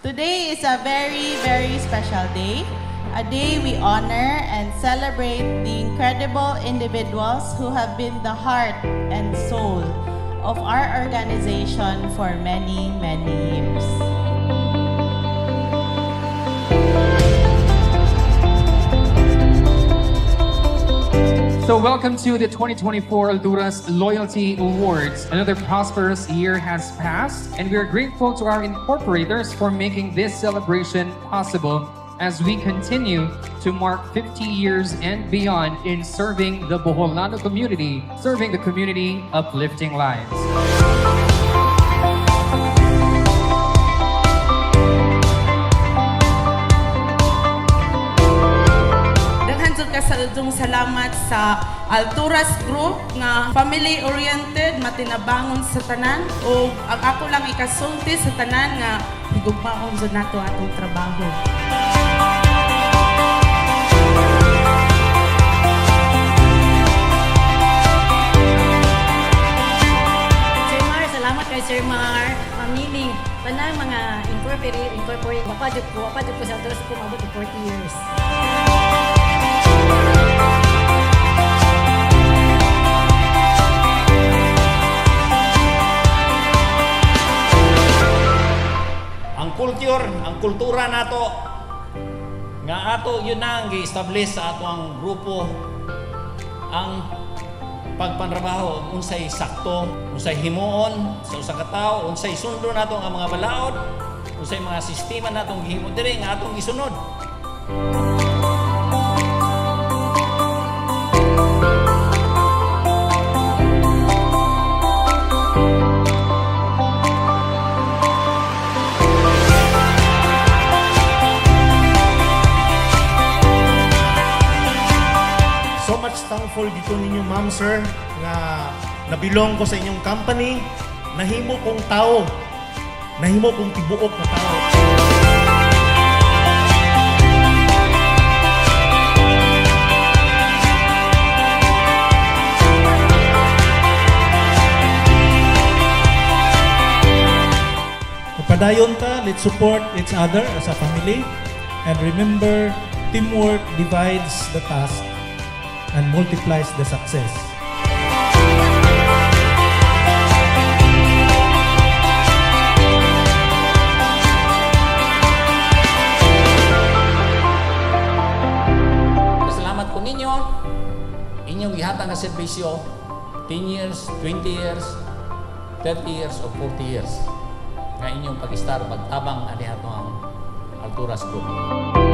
Today is a very, very special day. A day we honor and celebrate the incredible individuals who have been the heart and soul of our organization for many, many years. So welcome to the 2024 Alturas Loyalty Awards. Another prosperous year has passed, and we are grateful to our incorporators for making this celebration possible as we continue to mark 50 years and beyond in serving the Boholano community, serving the community, uplifting lives. Kasaludong salamat sa Alturas Group nga family-oriented, matinabangon sa tanan o ang ako lang ikasulti sa tanan nga higugmaon sa nato atong trabaho. Sir Mar, salamat kay Sir Mar. Mamili, panang mga incorporate, wapadyo ko sa Alturas ko mabot 40 years. Ang kultura nato nga ato yun na ang gi-establish sa ato ang grupo, ang pagpanrabaho unsay sakto, unsay himuon sa usa ka tawo, unsay sundo nato ang mga balaod, unsay mga sistema natong gihimo diri nga atong gisunod. So much thankful dito ninyo, ma'am, sir, nga nabilong ko sa inyong company, nahimo kong tao, nahimo kong tibuok na tao. Padayon ta, let's support each other as a family, and remember, teamwork divides the task and multiplies the success. Salamat ko ninyo, inyong gihatag nga serbisyo 10 years, 20 years, 30 years o 40 years nga inyong pag-star pagtabang ani ato ang Alturas Group.